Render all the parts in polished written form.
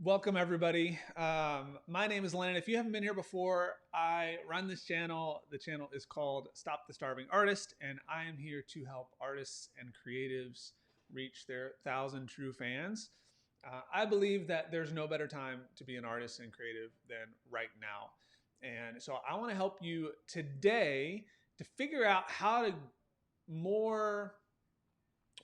Welcome, everybody. My name is Lennon. If you haven't been here before, I run this channel. The channel is called Stop the Starving Artist, and I am here to help artists and creatives reach their 1,000 true fans. I believe that there's no better time to be an artist and creative than right now. And so I want to help you today to figure out how to more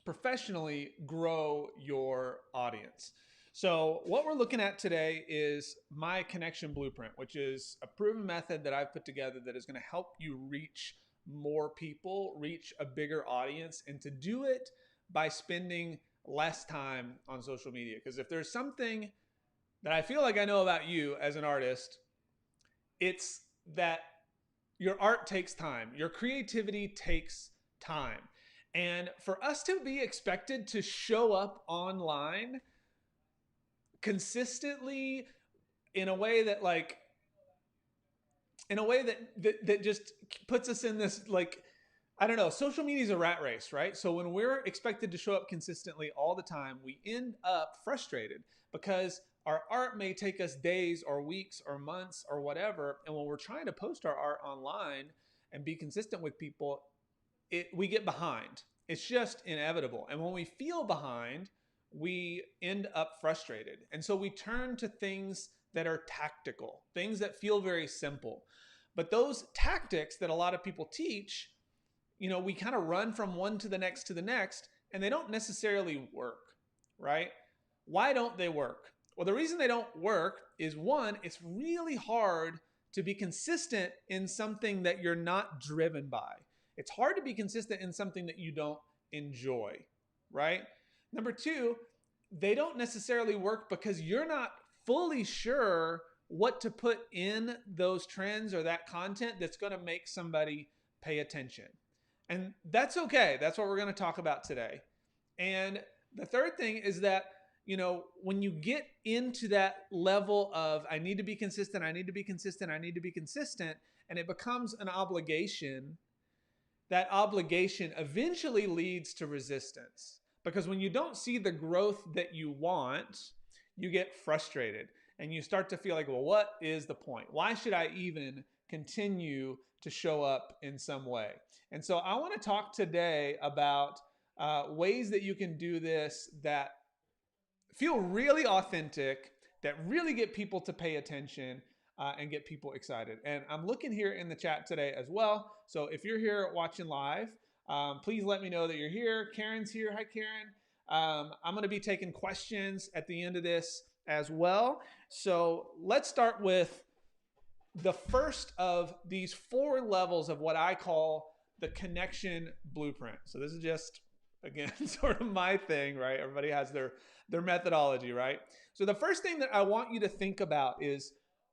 professionally grow your audience. So, what we're looking at today is my connection blueprint, which is a proven method that I've put together that is going to help you reach more people, reach a bigger audience, and to do it by spending less time on social media. Because if there's something that I feel like I know about you as an artist, it's that your art takes time, your creativity takes time. And for us to be expected to show up online consistently in a way that that just puts us in this, like, I don't know, social media is a rat race, right? So when we're expected to show up consistently all the time, we end up frustrated because our art may take us days or weeks or months or whatever. And when we're trying to post our art online and be consistent with people, we get behind. It's just inevitable. And when we feel behind, we end up frustrated. And so we turn to things that are tactical, things that feel very simple. But those tactics that a lot of people teach, we kind of run from one to the next, and they don't necessarily work, right? Why don't they work? Well, the reason they don't work is, one, it's really hard to be consistent in something that you're not driven by. It's hard to be consistent in something that you don't enjoy, right? Number two, they don't necessarily work because you're not fully sure what to put in those trends or that content that's going to make somebody pay attention. And that's okay. That's what we're going to talk about today. And the third thing is that, when you get into that level of, I need to be consistent, I need to be consistent, I need to be consistent, and it becomes an obligation, that obligation eventually leads to resistance. Because when you don't see the growth that you want, you get frustrated and you start to feel like, well, what is the point? Why should I even continue to show up in some way? And so I want to talk today about ways that you can do this that feel really authentic, that really get people to pay attention, and get people excited. And I'm looking here in the chat today as well. So if you're here watching live, please let me know that you're here. Karen's here. Hi, Karen. I'm going to be taking questions at the end of this as well. So let's start with the first of these 4 levels of what I call the connection blueprint. So this is just, again, sort of my thing, right? Everybody has their methodology, right? So the first thing that I want you to think about is,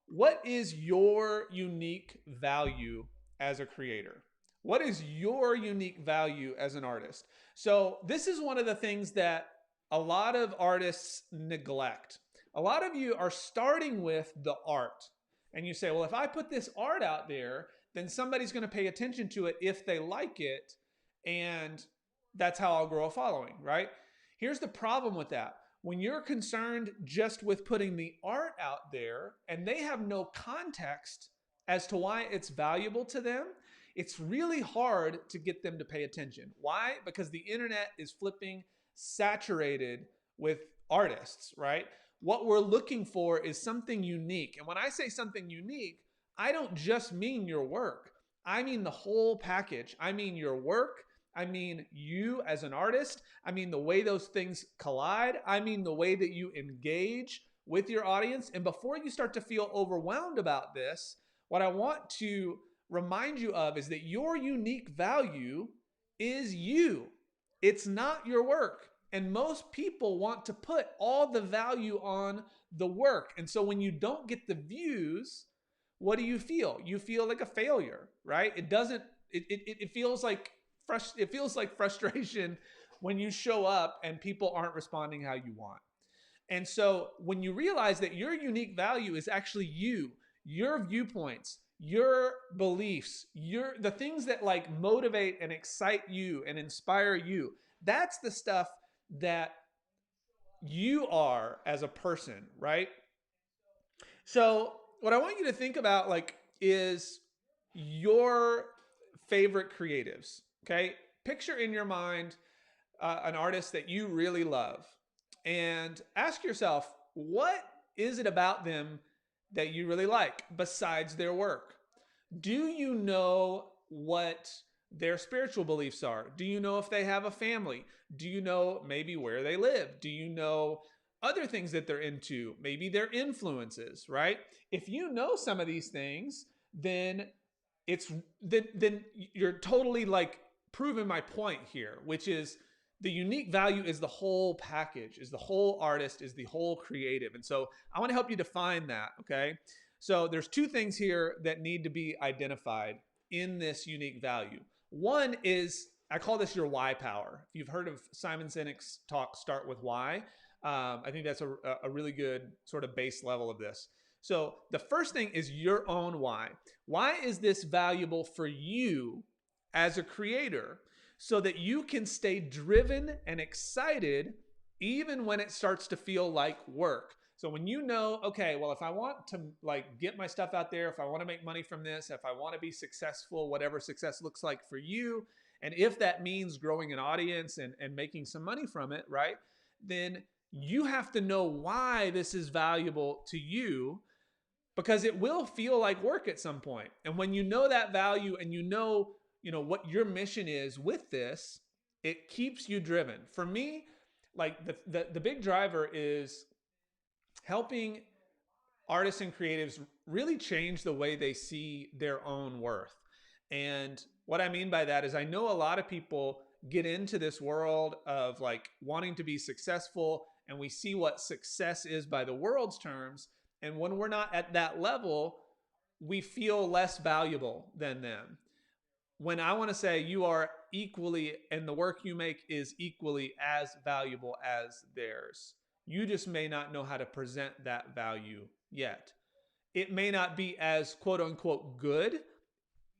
what is your unique value as a creator? What is your unique value as an artist? So this is one of the things that a lot of artists neglect. A lot of you are starting with the art. And you say, well, if I put this art out there, then somebody's going to pay attention to it if they like it. And that's how I'll grow a following, right? Here's the problem with that. When you're concerned just with putting the art out there and they have no context as to why it's valuable to them, it's really hard to get them to pay attention. Why? Because the internet is flipping saturated with artists, right? What we're looking for is something unique. And when I say something unique, I don't just mean your work. I mean the whole package. I mean your work. I mean you as an artist. I mean the way those things collide. I mean the way that you engage with your audience. And before you start to feel overwhelmed about this, what I want to remind you of is that your unique value is you. It's not your work. And most people want to put all the value on the work. And so when you don't get the views, what do you feel? You feel like a failure, right? It feels like frustration when you show up and people aren't responding how you want. And so when you realize that your unique value is actually you, your viewpoints, your beliefs, the things that like motivate and excite you and inspire you, that's the stuff that you are as a person, right? So what I want you to think about like is your favorite creatives. Okay, picture in your mind an artist that you really love, and ask yourself, what is it about them that you really like besides their work? Do you know what their spiritual beliefs are? Do you know if they have a family? Do you know maybe where they live? Do you know other things that they're into? Maybe their influences, right? If you know some of these things, then it's then you're totally like proving my point here, which is the unique value is the whole package, is the whole artist, is the whole creative. And so I want to help you define that, okay? So there's two things here that need to be identified in this unique value. One is, I call this your why power. If you've heard of Simon Sinek's talk, Start With Why, I think that's a really good sort of base level of this. So the first thing is your own why. Why is this valuable for you as a creator so that you can stay driven and excited even when it starts to feel like work? So when you know, okay, well, if I want to like get my stuff out there, if I want to make money from this, if I want to be successful, whatever success looks like for you, and if that means growing an audience and making some money from it, right? Then you have to know why this is valuable to you, because it will feel like work at some point. And when you know that value and you know what your mission is with this, it keeps you driven. For me, like the big driver is helping artists and creatives really change the way they see their own worth. And what I mean by that is I know a lot of people get into this world of like wanting to be successful, and we see what success is by the world's terms. And when we're not at that level, we feel less valuable than them. When I want to say you are equally, and the work you make is equally as valuable as theirs. You just may not know how to present that value yet. It may not be as quote unquote good,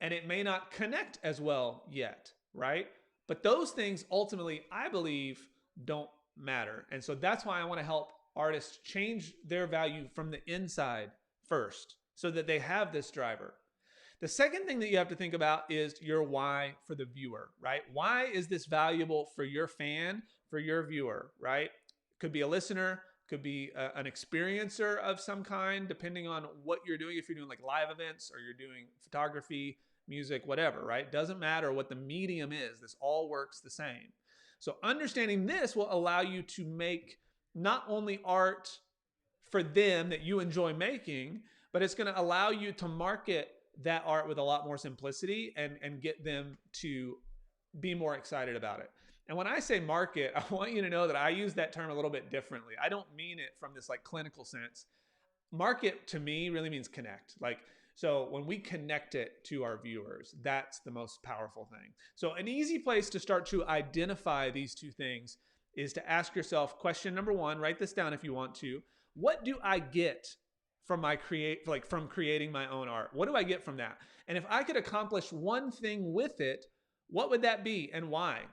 and it may not connect as well yet, right? But those things ultimately, I believe, don't matter. And so that's why I want to help artists change their value from the inside first so that they have this driver. The second thing that you have to think about is your why for the viewer, right? Why is this valuable for your fan, for your viewer, right? Could be a listener, could be an experiencer of some kind, depending on what you're doing. If you're doing like live events or you're doing photography, music, whatever, right? Doesn't matter what the medium is. This all works the same. So understanding this will allow you to make not only art for them that you enjoy making, but it's going to allow you to market that art with a lot more simplicity and get them to be more excited about it. And when I say market, I want you to know that I use that term a little bit differently. I don't mean it from this like clinical sense. Market to me really means connect. Like, so when we connect it to our viewers, that's the most powerful thing. So an easy place to start to identify these two things is to ask yourself question number one, write this down if you want to. What do I get from from creating my own art? What do I get from that? And if I could accomplish one thing with it, what would that be and why?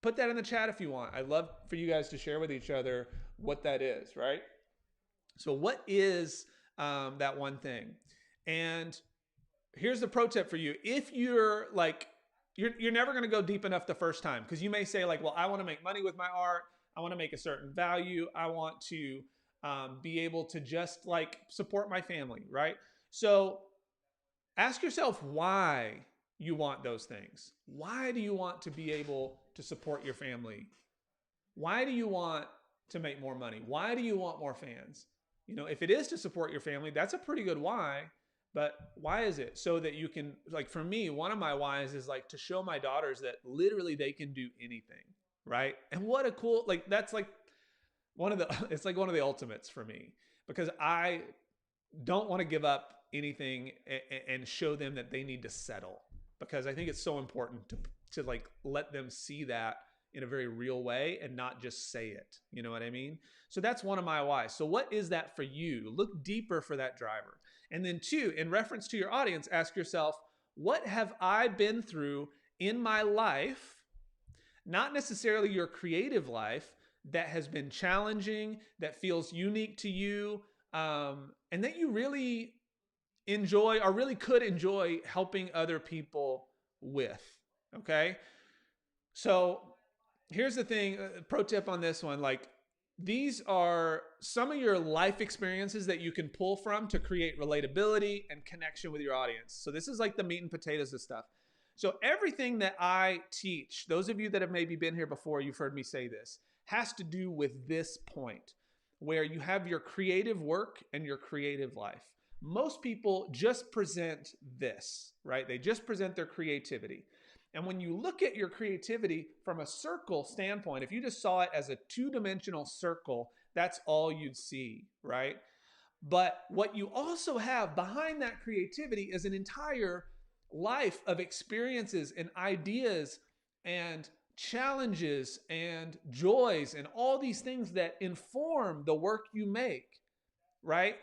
Put that in the chat if you want. I'd love for you guys to share with each other what that is, right? So what is that one thing? And here's the pro tip for you. If you're like, you're never going to go deep enough the first time, because you may say like, well, I want to make money with my art. I want to make a certain value. I want to be able to just like support my family, right? So ask yourself why you want those things. Why do you want to be able to support your family? Why do you want to make more money? Why do you want more fans? You know, if it is to support your family, that's a pretty good why. But why is it? So that you can, like for me, one of my whys is like to show my daughters that literally they can do anything, right? And what a cool, like that's like one of the, it's like one of the ultimates for me, because I don't want to give up anything and show them that they need to settle, because I think it's so important to like let them see that in a very real way and not just say it. You know what I mean? So that's one of my whys. So what is that for you? Look deeper for that driver. And then two, in reference to your audience, ask yourself, what have I been through in my life? Not necessarily your creative life, that has been challenging, that feels unique to you, and that you really enjoy or really could enjoy helping other people with. Okay. So here's the thing, pro tip on this one, like these are some of your life experiences that you can pull from to create relatability and connection with your audience. So this is like the meat and potatoes of stuff. So everything that I teach, those of you that have maybe been here before, you've heard me say this, has to do with this point where you have your creative work and your creative life. Most people just present this, right? They just present their creativity. And when you look at your creativity from a circle standpoint, if you just saw it as a two-dimensional circle, that's all you'd see, right? But what you also have behind that creativity is an entire life of experiences and ideas and challenges and joys and all these things that inform the work you make, right?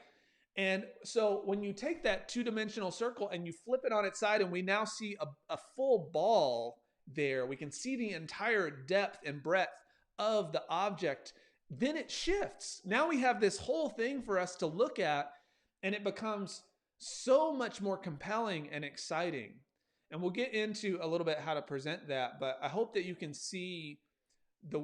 And so when you take that two-dimensional circle and you flip it on its side, and we now see a full ball there, we can see the entire depth and breadth of the object, then it shifts. Now we have this whole thing for us to look at, and it becomes so much more compelling and exciting. And we'll get into a little bit how to present that, but I hope that you can see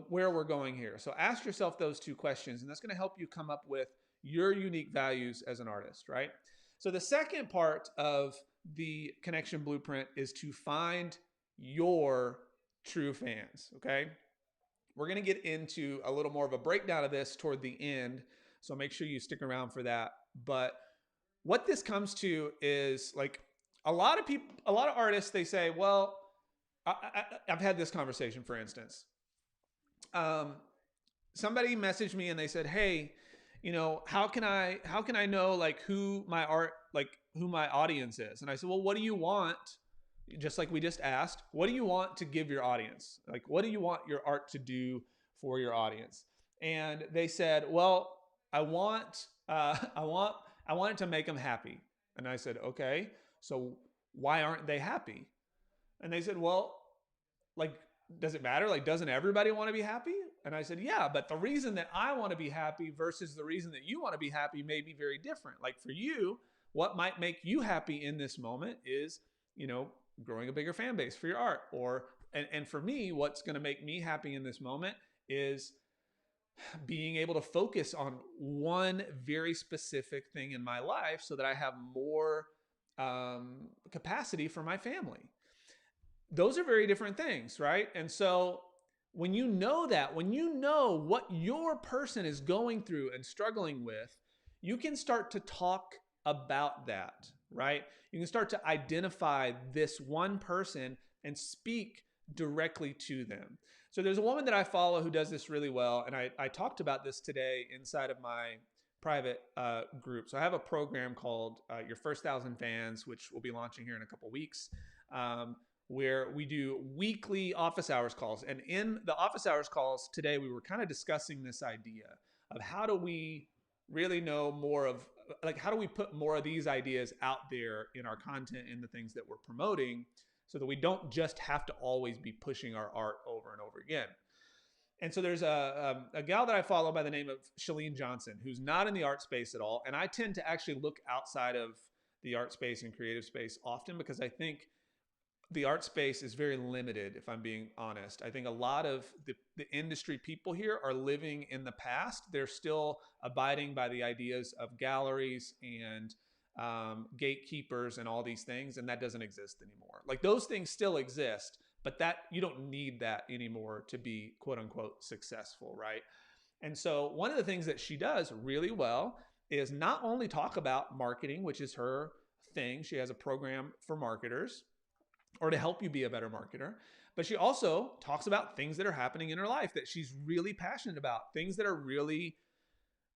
where we're going here. So ask yourself those two questions, and that's going to help you come up with your unique values as an artist, right? So the second part of the connection blueprint is to find your true fans, okay? We're going to get into a little more of a breakdown of this toward the end, so make sure you stick around for that. But what this comes to is like a lot of people, a lot of artists, they say, well, I've had this conversation, for instance. Somebody messaged me and they said, hey, how can I know like who my audience is? And I said, well, what do you want? Just like we just asked, what do you want to give your audience? Like, what do you want your art to do for your audience? And they said, well, I want it to make them happy. And I said, okay, so why aren't they happy? And they said, well, like, does it matter? Like, doesn't everybody want to be happy? And I said, yeah, but the reason that I want to be happy versus the reason that you want to be happy may be very different. Like for you, what might make you happy in this moment is, growing a bigger fan base for your art. And for me, what's going to make me happy in this moment is being able to focus on one very specific thing in my life so that I have more capacity for my family. Those are very different things, right? And so when you know that, when you know what your person is going through and struggling with, you can start to talk about that, right? You can start to identify this one person and speak directly to them. So there's a woman that I follow who does this really well, and I talked about this today inside of my private group. So I have a program called Your First 1,000 Fans, which we'll be launching here in a couple weeks, where we do weekly office hours calls. And in the office hours calls today, we were kind of discussing this idea of how do we really know more of, like, how do we put more of these ideas out there in our content, in the things that we're promoting, so that we don't just have to always be pushing our art over and over again. And so there's a gal that I follow by the name of Shalene Johnson, who's not in the art space at all. And I tend to actually look outside of the art space and creative space often because I think the art space is very limited, if I'm being honest. I think a lot of the industry people here are living in the past. They're still abiding by the ideas of galleries and gatekeepers and all these things, and that doesn't exist anymore. Like those things still exist, but that you don't need that anymore to be quote unquote successful, right? And so one of the things that she does really well is not only talk about marketing, which is her thing. She has a program for marketers, or to help you be a better marketer. But she also talks about things that are happening in her life that she's really passionate about, things that are really,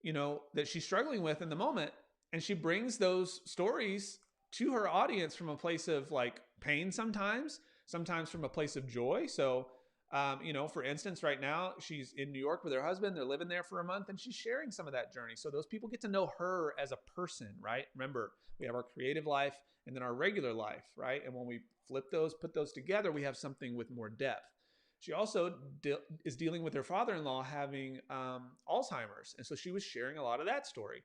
that she's struggling with in the moment. And she brings those stories to her audience from a place of like pain sometimes from a place of joy. So, for instance, right now she's in New York with her husband. They're living there for a month and she's sharing some of that journey. So those people get to know her as a person, right? Remember, we have our creative life and then our regular life, right? And when we put those together, we have something with more depth. she also is dealing with her father-in-law having Alzheimer's. And so she was sharing a lot of that story.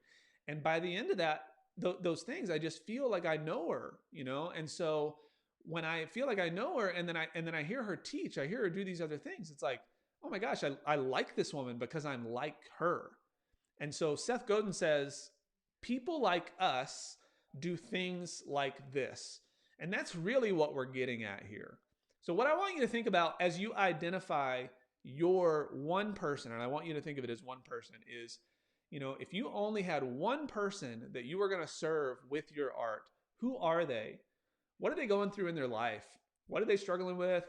And by the end of that, those things, I just feel like I know her, you know? And so when I feel like I know her and then I hear her teach, I hear her do these other things, it's like, oh my gosh, I like this woman because I'm like her. And so Seth Godin says, people like us do things like this. And that's really what we're getting at here. So, what I want you to think about as you identify your one person, and I want you to think of it as one person, is, you know, if you only had one person that you were going to serve with your art, who are they? What are they going through in their life? What are they struggling with?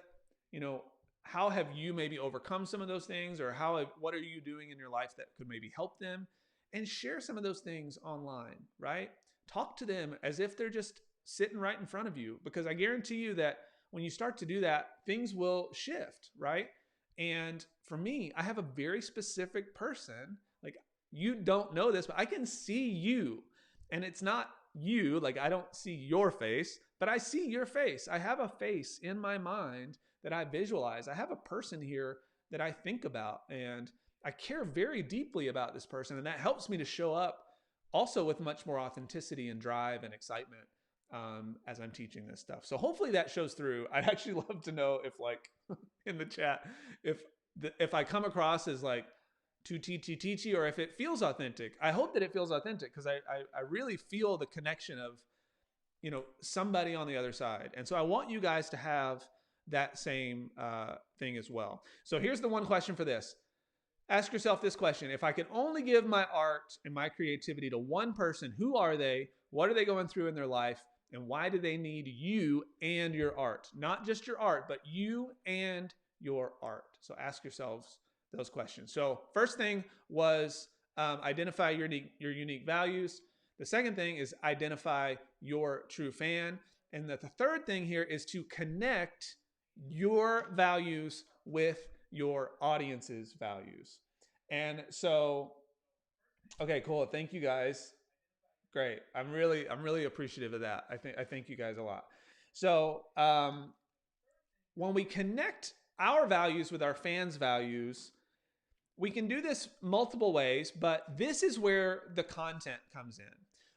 You know, how have you maybe overcome some of those things, or what are you doing in your life that could maybe help them? And share some of those things online, right? Talk to them as if they're just sitting right in front of you, because I guarantee you that when you start to do that, things will shift, right? And for me, I have a very specific person. Like, you don't know this, but I can see you. And it's not you, like I don't see your face, but I see your face. I have a face in my mind that I visualize. I have a person here that I think about, and I care very deeply about this person. And that helps me to show up also with much more authenticity and drive and excitement as I'm teaching this stuff. So hopefully that shows through. I'd actually love to know if, like, in the chat, if I come across as like too teachy, or if it feels authentic. I hope that it feels authentic, because I really feel the connection of, you know, somebody on the other side. And so I want you guys to have that same thing as well. So here's the one question for this. Ask yourself this question. If I could only give my art and my creativity to one person, who are they? What are they going through in their life? And why do they need you and your art? Not just your art, but you and your art. So ask yourselves those questions. So first thing was identify your unique values. The second thing is identify your true fan. And the third thing here is to connect your values with your audience's values. And so, okay, cool. Thank you guys. Great. I'm really appreciative of that. I thank you guys a lot. So when we connect our values with our fans' values, we can do this multiple ways, but this is where the content comes in.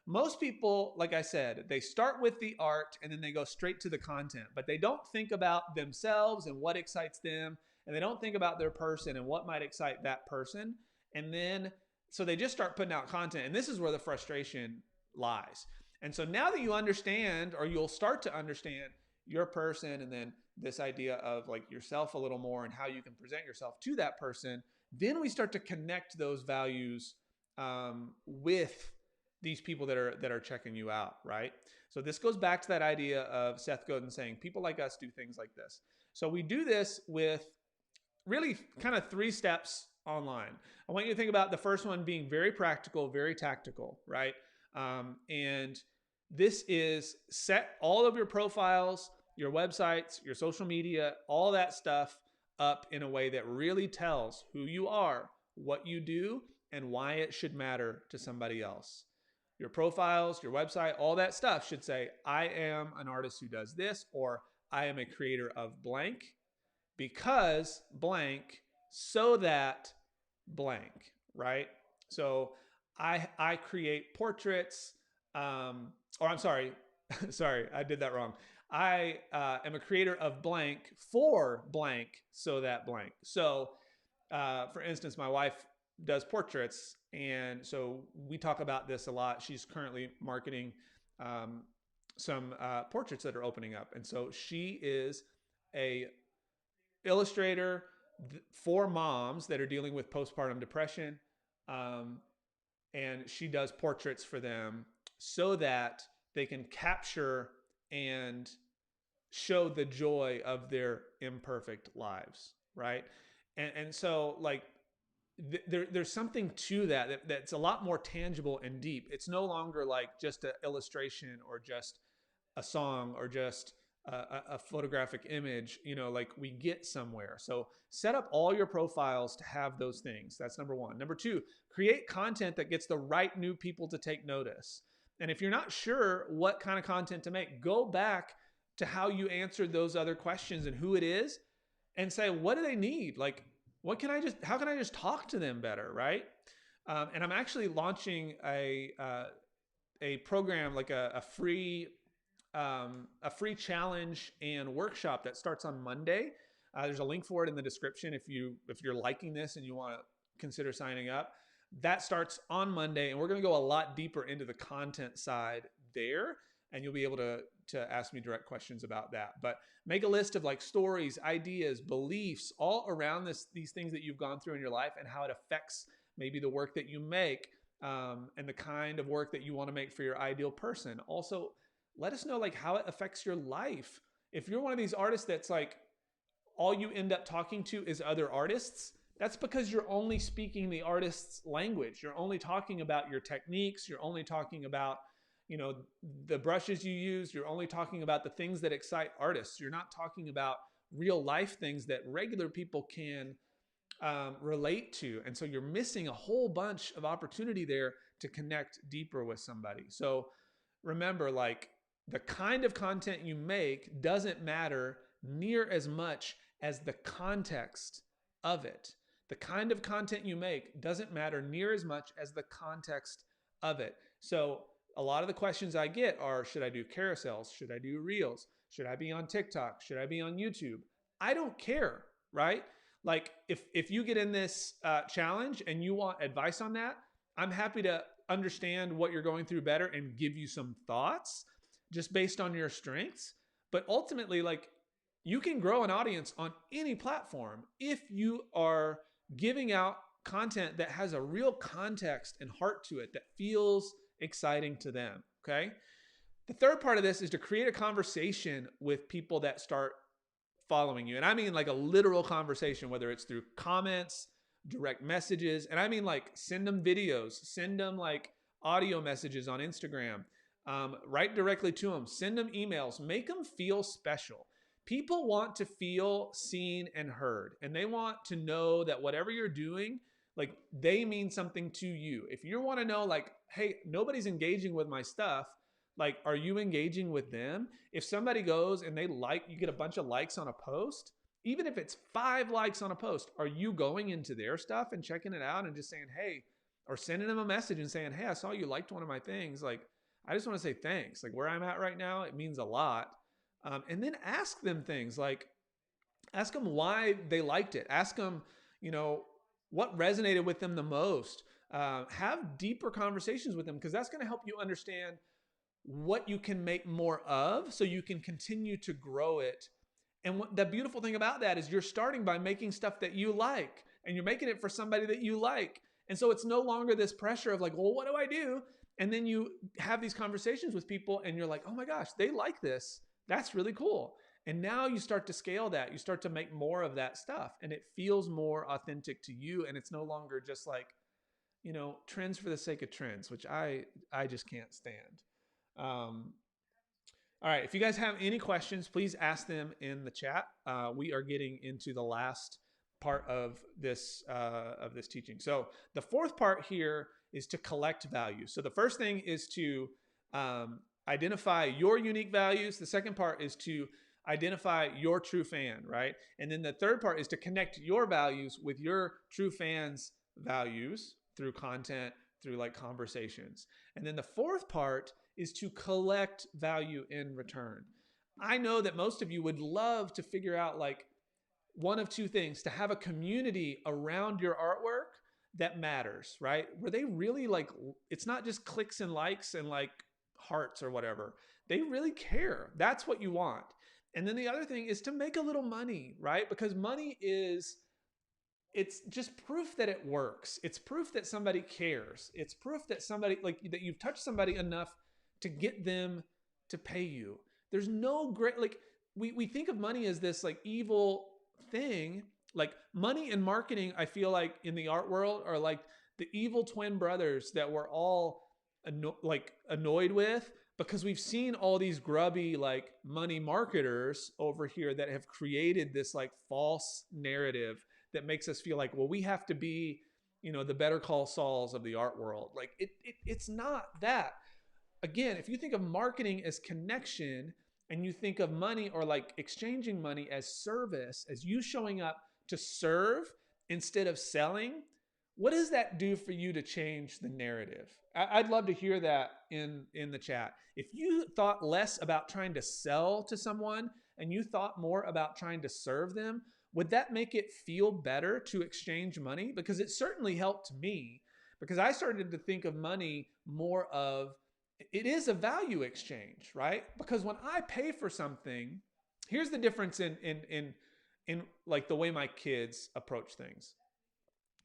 Most people, like I said, they start with the art and then they go straight to the content, but they don't think about themselves and what excites them, and they don't think about their person and what might excite that person. And then, so they just start putting out content, and this is where the frustration lies. And so now that you understand, or you'll start to understand your person, and then this idea of like yourself a little more and how you can present yourself to that person, then we start to connect those values with these people that are checking you out, right? So this goes back to that idea of Seth Godin saying, people like us do things like this. So we do this with really kind of 3 steps online. I want you to think about the first one being very practical, very tactical, right? And this is set all of your profiles, your websites, your social media, all that stuff up in a way that really tells who you are, what you do, and why it should matter to somebody else. Your profiles, your website, all that stuff should say, I am an artist who does this, or I am a creator of blank because blank, so that blank, right? So I create portraits, or I'm sorry, sorry, I did that wrong. I am a creator of blank for blank, so that blank. So for instance, my wife does portraits, and so we talk about this a lot. She's currently marketing some portraits that are opening up, and so she is a illustrator for moms that are dealing with postpartum depression, and she does portraits for them so that they can capture and show the joy of their imperfect lives, right? And so, like, there's something to that's a lot more tangible and deep. It's no longer like just an illustration or just a song or just a photographic image, you know, like we get somewhere. So set up all your profiles to have those things. That's number 1. Number 2, create content that gets the right new people to take notice. And if you're not sure what kind of content to make, go back to how you answered those other questions and who it is, and say, what do they need? Like, how can I just talk to them better? Right. And I'm actually launching a program, like a free challenge and workshop that starts on Monday. There's a link for it in the description if you're liking this and you want to consider signing up. That starts on Monday, and we're going to go a lot deeper into the content side there, and you'll be able to ask me direct questions about that. But make a list of like stories, ideas, beliefs all around these things that you've gone through in your life and how it affects maybe the work that you make, and the kind of work that you want to make for your ideal person. Also, let us know like how it affects your life. If you're one of these artists that's like all you end up talking to is other artists, that's because you're only speaking the artist's language. You're only talking about your techniques. You're only talking about, the brushes you use. You're only talking about the things that excite artists. You're not talking about real life things that regular people can relate to. And so you're missing a whole bunch of opportunity there to connect deeper with somebody. So remember, like, the kind of content you make doesn't matter near as much as the context of it. The kind of content you make doesn't matter near as much as the context of it. So a lot of the questions I get are, should I do carousels? Should I do reels? Should I be on TikTok? Should I be on YouTube? I don't care, right? Like, if you get in this challenge and you want advice on that, I'm happy to understand what you're going through better and give you some thoughts just based on your strengths. But ultimately, like, you can grow an audience on any platform if you are giving out content that has a real context and heart to it that feels exciting to them. Okay. The third part of this is to create a conversation with people that start following you. And I mean like a literal conversation, whether it's through comments, direct messages. And I mean like send them videos, send them like audio messages on Instagram, write directly to them, send them emails, make them feel special. People want to feel seen and heard, and they want to know that whatever you're doing, like, they mean something to you. If you want to know, like, hey, nobody's engaging with my stuff, like, are you engaging with them? If somebody goes and you get a bunch of likes on a post, even if it's 5 likes on a post, are you going into their stuff and checking it out and just saying, hey, or sending them a message and saying, hey, I saw you liked one of my things. Like, I just want to say thanks. Like, where I'm at right now, it means a lot. And then ask them things, like ask them why they liked it. Ask them, what resonated with them the most. Have deeper conversations with them, because that's going to help you understand what you can make more of so you can continue to grow it. And the beautiful thing about that is you're starting by making stuff that you like, and you're making it for somebody that you like. And so it's no longer this pressure of like, well, what do I do? And then you have these conversations with people and you're like, oh my gosh, they like this. That's really cool. And now you start to scale that. You start to make more of that stuff, and it feels more authentic to you. And it's no longer just like, trends for the sake of trends, which I just can't stand. All right. If you guys have any questions, please ask them in the chat. We are getting into the last part of this teaching. So the fourth part here is to collect value. So the first thing is to identify your unique values. The second part is to identify your true fan, right? And then the third part is to connect your values with your true fans' values through content, through like conversations. And then the fourth part is to collect value in return. I know that most of you would love to figure out like one of two things: to have a community around your artwork that matters, right? Where they really like, it's not just clicks and likes and like hearts or whatever. They really care. That's what you want. And then the other thing is to make a little money, right? Because money it's just proof that it works. It's proof that somebody cares. It's proof that somebody, like, that you've touched somebody enough to get them to pay you. There's no great, like, we think of money as this like evil thing. Like, money and marketing, I feel like in the art world, are like the evil twin brothers that we're all annoyed with, because we've seen all these grubby like money marketers over here that have created this like false narrative that makes us feel like, well, we have to be, the Better Call Sauls of the art world. Like, it's not that. Again, if you think of marketing as connection, and you think of money or like exchanging money as service, as you showing up to serve instead of selling, what does that do for you to change the narrative? I'd love to hear that in the chat. If you thought less about trying to sell to someone and you thought more about trying to serve them, would that make it feel better to exchange money? Because it certainly helped me, because I started to think of money more of, it is a value exchange, right? Because when I pay for something, here's the difference in like the way my kids approach things.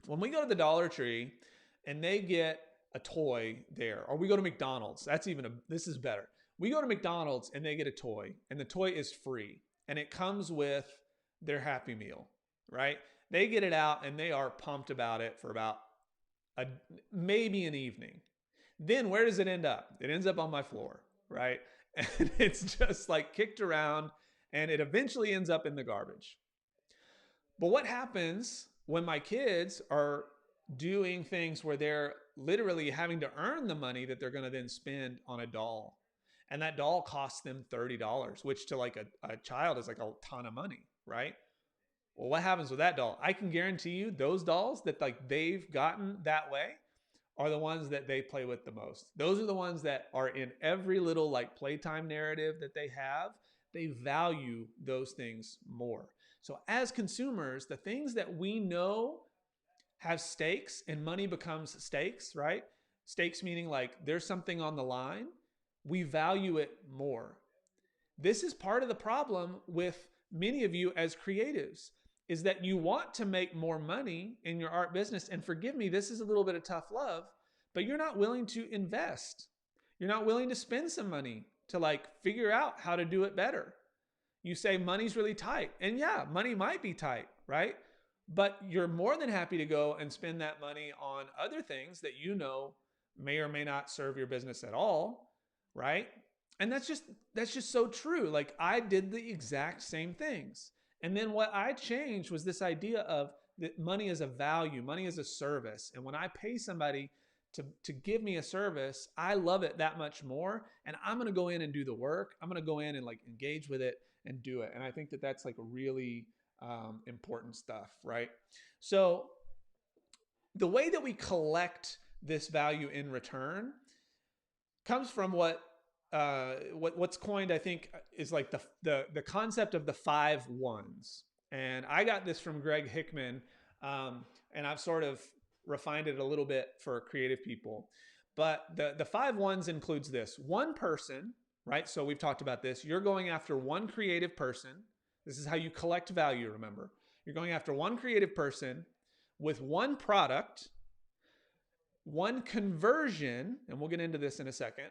When we go to the Dollar Tree and they get a toy there, or we go to McDonald's, this is better. We go to McDonald's and they get a toy, and the toy is free, and it comes with their Happy Meal, right? They get it out and they are pumped about it for about maybe an evening. Then where does it end up? It ends up on my floor, right? And it's just like kicked around, and it eventually ends up in the garbage. But what happens when my kids are doing things where they're literally having to earn the money that they're going to then spend on a doll? And that doll costs them $30, which to like a child is like a ton of money, right? Well, what happens with that doll? I can guarantee you those dolls that like they've gotten that way are the ones that they play with the most. Those are the ones that are in every little like playtime narrative that they have. They value those things more. So as consumers, the things that we know have stakes, and money becomes stakes, right? Stakes meaning like there's something on the line. We value it more. This is part of the problem with many of you as creatives, is that you want to make more money in your art business. And forgive me, this is a little bit of tough love, but you're not willing to invest. You're not willing to spend some money to like figure out how to do it better. You say money's really tight. And yeah, money might be tight, right? But you're more than happy to go and spend that money on other things that you know may or may not serve your business at all, right? And that's just so true. Like I did the exact same things. And then what I changed was this idea of that money is a value, money is a service. And when I pay somebody to give me a service, I love it that much more. And I'm going to go in and do the work. I'm going to go in and like engage with it and do it. And I think that that's like really important stuff, right? So the way that we collect this value in return comes from what's coined, I think, is like the concept of the 5 1s. And I got this from Greg Hickman, and I've sort of refined it a little bit for creative people. But the 5 1s includes this: one person, right? So we've talked about this. You're going after one creative person. This is how you collect value, remember. You're going after one creative person with one product, one conversion, and we'll get into this in a second,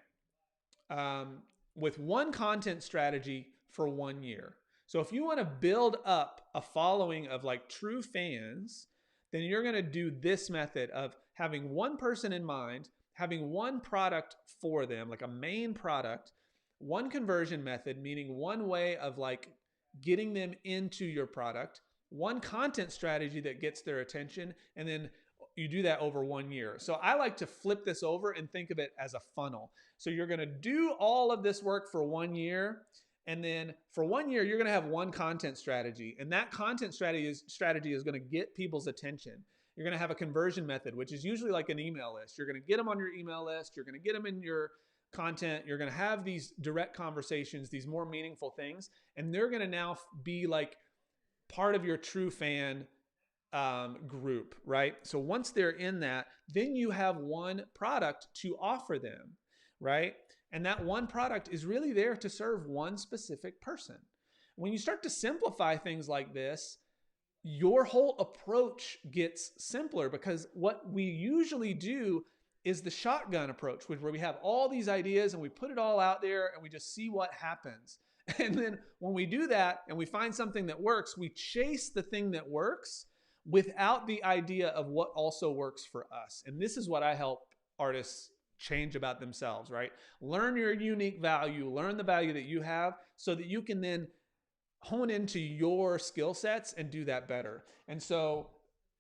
with one content strategy for 1 year. So if you want to build up a following of like true fans, then you're going to do this method of having one person in mind, having one product for them, like a main product, one conversion method, meaning one way of like getting them into your product, one content strategy that gets their attention, and then you do that over 1 year. So I like to flip this over and think of it as a funnel. So you're going to do all of this work for 1 year. And then for 1 year, you're going to have one content strategy. And that content strategy is going to get people's attention. You're going to have a conversion method, which is usually like an email list. You're going to get them on your email list. You're going to get them in your content. You're going to have these direct conversations, these more meaningful things. And they're going to now be like part of your true fan group, right? So once they're in that, then you have one product to offer them, right? And that one product is really there to serve one specific person. When you start to simplify things like this, your whole approach gets simpler, because what we usually do is the shotgun approach, where we have all these ideas and we put it all out there and we just see what happens. And then when we do that and we find something that works, we chase the thing that works without the idea of what also works for us. And this is what I help artists change about themselves, right? Learn your unique value, learn the value that you have, so that you can then hone into your skill sets and do that better. And so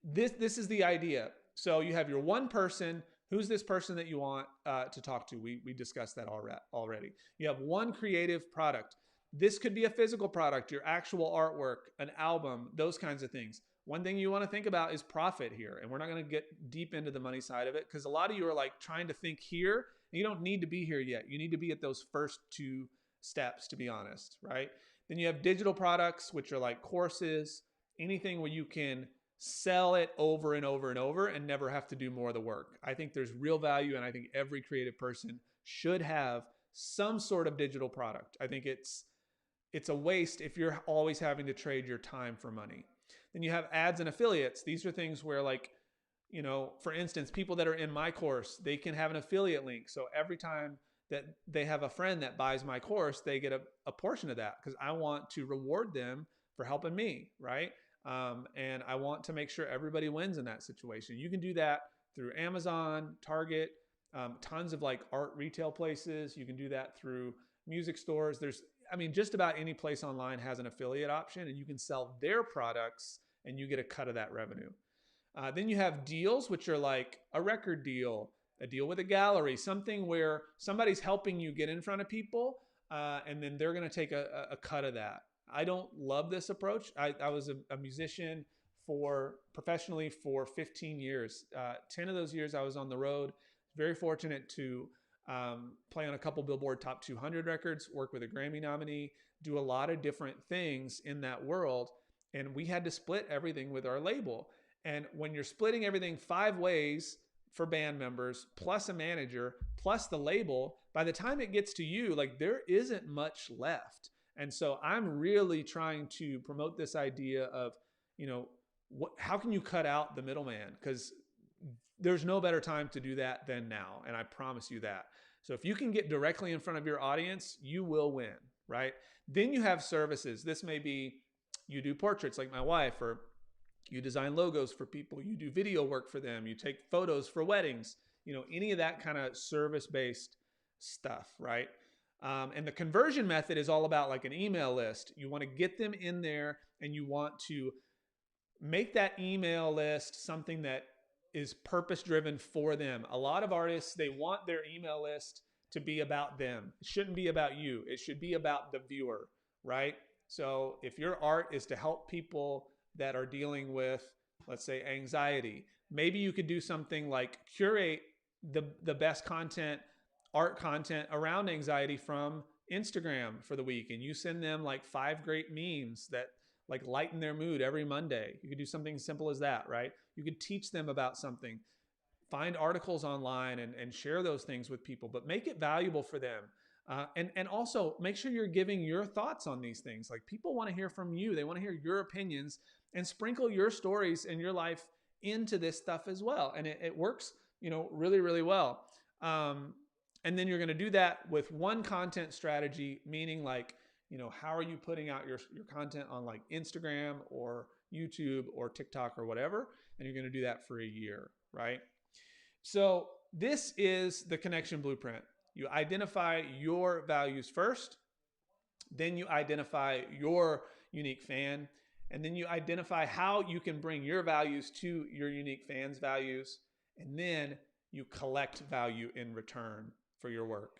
this is the idea. So you have your one person. Who's this person that you want to talk to? We discussed that already. You have one creative product. This could be a physical product, your actual artwork, an album, those kinds of things. One thing you want to think about is profit here. And we're not going to get deep into the money side of it because a lot of you are like trying to think here. And you don't need to be here yet. You need to be at those first two steps, to be honest, right? Then you have digital products, which are like courses, anything where you can sell it over and over and over and never have to do more of the work. I think there's real value, and I think every creative person should have some sort of digital product. I think it's a waste if you're always having to trade your time for money. Then you have ads and affiliates. These are things where, like, you know, for instance, people that are in my course, they can have an affiliate link. So every time that they have a friend that buys my course, they get a portion of that because I want to reward them for helping me, right? And I want to make sure everybody wins in that situation. You can do that through Amazon, Target, tons of like art retail places. You can do that through music stores. Just about any place online has an affiliate option, and you can sell their products and you get a cut of that revenue. Then you have deals, which are like a record deal, a deal with a gallery, something where somebody's helping you get in front of people, and then they're going to take a cut of that. I don't love this approach. I was a musician professionally for 15 years. 10 of those years I was on the road. Very fortunate to play on a couple Billboard Top 200 records, work with a Grammy nominee, do a lot of different things in that world. And we had to split everything with our label. And when you're splitting everything 5 ways for band members, plus a manager, plus the label, by the time it gets to you, like, there isn't much left. And so I'm really trying to promote this idea of, you know, how can you cut out the middleman? Because there's no better time to do that than now. And I promise you that. So if you can get directly in front of your audience, you will win, right? Then you have services. This may be you do portraits like my wife, or you design logos for people, you do video work for them, you take photos for weddings, you know, any of that kind of service-based stuff, right? And the conversion method is all about like an email list. You want to get them in there, and you want to make that email list something that is purpose-driven for them. A lot of artists, they want their email list to be about them. It shouldn't be about you. It should be about the viewer, right? So if your art is to help people that are dealing with, let's say, anxiety, maybe you could do something like curate the best content, art content around anxiety from Instagram for the week, and you send them like 5 great memes that like lighten their mood every Monday. You could do something simple as that, right? You could teach them about something, find articles online and share those things with people, but make it valuable for them. And also make sure you're giving your thoughts on these things. Like, people want to hear from you. They want to hear your opinions, and sprinkle your stories and your life into this stuff as well. And it works, you know, really, really well. And then you're going to do that with one content strategy, meaning like, you know, how are you putting out your content on like Instagram or YouTube or TikTok or whatever? And you're going to do that for a year, right? So this is the connection blueprint. You identify your values first, then you identify your unique fan, and then you identify how you can bring your values to your unique fan's values, and then you collect value in return for your work.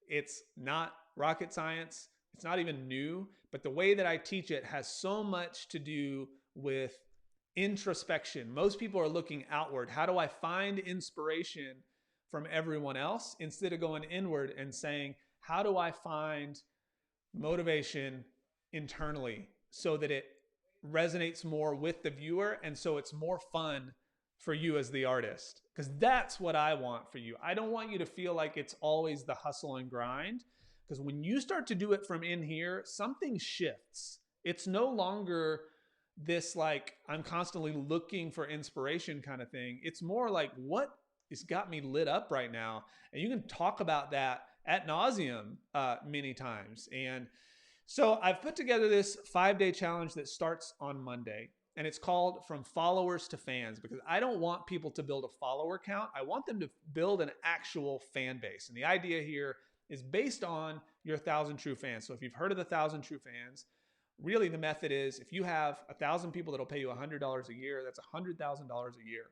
It's not rocket science. It's not even new, but the way that I teach it has so much to do with introspection. Most people are looking outward. How do I find inspiration from everyone else, instead of going inward and saying, how do I find motivation internally so that it resonates more with the viewer, and so it's more fun for you as the artist? Because that's what I want for you. I don't want you to feel like it's always the hustle and grind, because when you start to do it from in here, something shifts. It's no longer this like I'm constantly looking for inspiration kind of thing. It's more like, what has got me lit up right now? And you can talk about that ad nauseum many times. And so I've put together this 5-day challenge that starts on Monday, and it's called From Followers to Fans, because I don't want people to build a follower count. I want them to build an actual fan base. And the idea here is based on your 1,000 true fans. So if you've heard of the 1,000 true fans, really the method is, if you have 1,000 people that'll pay you $100 a year, that's $100,000 a year.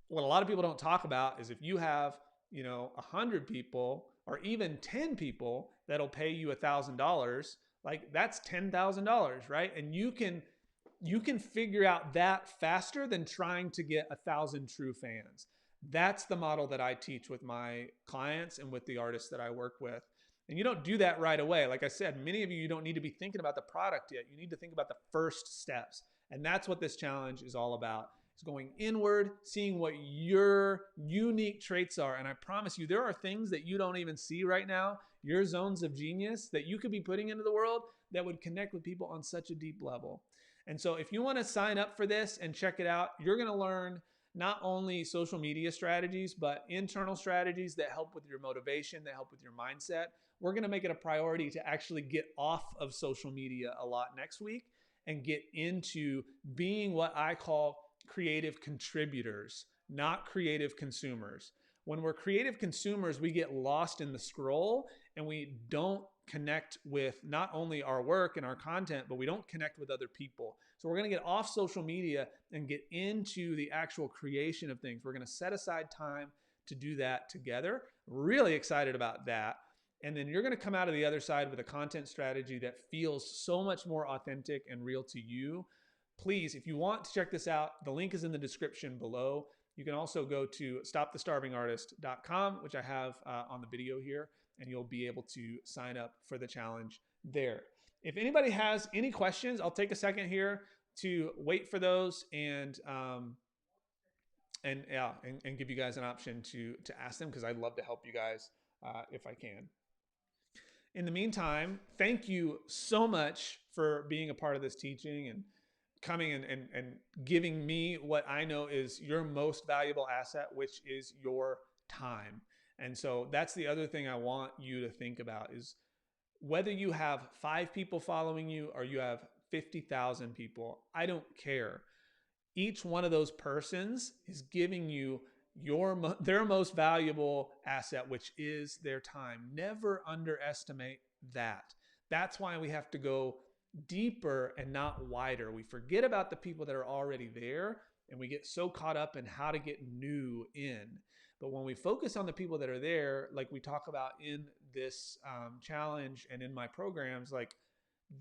What a lot of people don't talk about is if you have, 100 people or even 10 people that'll pay you $1,000, Like that's $10,000, right? And you can figure out that faster than trying to get 1,000 true fans. That's the model that I teach with my clients and with the artists that I work with. And you don't do that right away. Like I said, many of you don't need to be thinking about the product yet. You need to think about the first steps. And that's what this challenge is all about. It's going inward, seeing what your unique traits are. And I promise you, there are things that you don't even see right now, your zones of genius that you could be putting into the world that would connect with people on such a deep level. And so if you want to sign up for this and check it out, you're going to learn not only social media strategies, but internal strategies that help with your motivation, that help with your mindset. We're going to make it a priority to actually get off of social media a lot next week and get into being what I call creative contributors, not creative consumers. When we're creative consumers, we get lost in the scroll and we don't connect with not only our work and our content, but we don't connect with other people. So we're going to get off social media and get into the actual creation of things. We're going to set aside time to do that together. Really excited about that. And then you're going to come out of the other side with a content strategy that feels so much more authentic and real to you. Please, if you want to check this out, the link is in the description below. You can also go to stopthestarvingartist.com, which I have on the video here, and you'll be able to sign up for the challenge there. If anybody has any questions, I'll take a second here to wait for those and give you guys an option to ask them, because I'd love to help you guys if I can. In the meantime, thank you so much for being a part of this teaching and coming and giving me what I know is your most valuable asset, which is your time. And so that's the other thing I want you to think about is whether you have 5 people following you or you have 50,000 people, I don't care. Each one of those persons is giving you their most valuable asset, which is their time. Never underestimate that. That's why we have to go deeper and not wider. We forget about the people that are already there and we get so caught up in how to get new in. But when we focus on the people that are there, like we talk about in this challenge and in my programs, like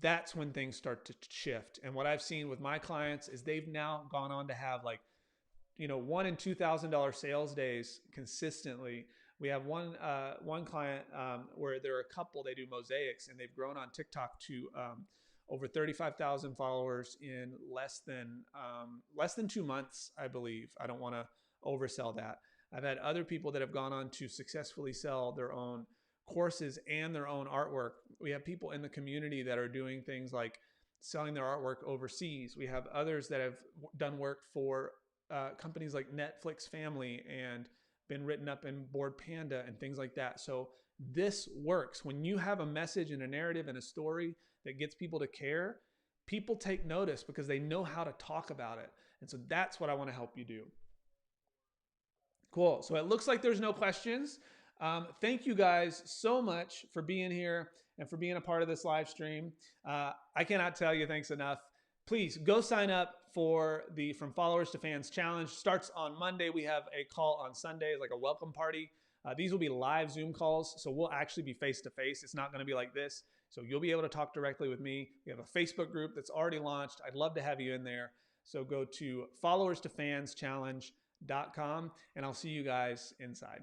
that's when things start to shift. And what I've seen with my clients is they've now gone on to have like, $1,000 and $2,000 sales days consistently. We have one client where they're a couple, they do mosaics, and they've grown on TikTok to over 35,000 followers in less than 2 months, I believe. I don't want to oversell that. I've had other people that have gone on to successfully sell their own courses and their own artwork. We have people in the community that are doing things like selling their artwork overseas. We have others that have done work for companies like Netflix Family and been written up in Board Panda and things like that. So this works. When you have a message and a narrative and a story that gets people to care, people take notice because they know how to talk about it. And so that's what I want to help you do. Cool. So it looks like there's no questions. Thank you guys so much for being here and for being a part of this live stream. I cannot tell you thanks enough. Please go sign up for the From Followers to Fans Challenge. Starts on Monday. We have a call on Sunday, like a welcome party. These will be live Zoom calls, so we'll actually be face-to-face. It's not going to be like this. So you'll be able to talk directly with me. We have a Facebook group that's already launched. I'd love to have you in there. So go to followerstofanschallenge.com, and I'll see you guys inside.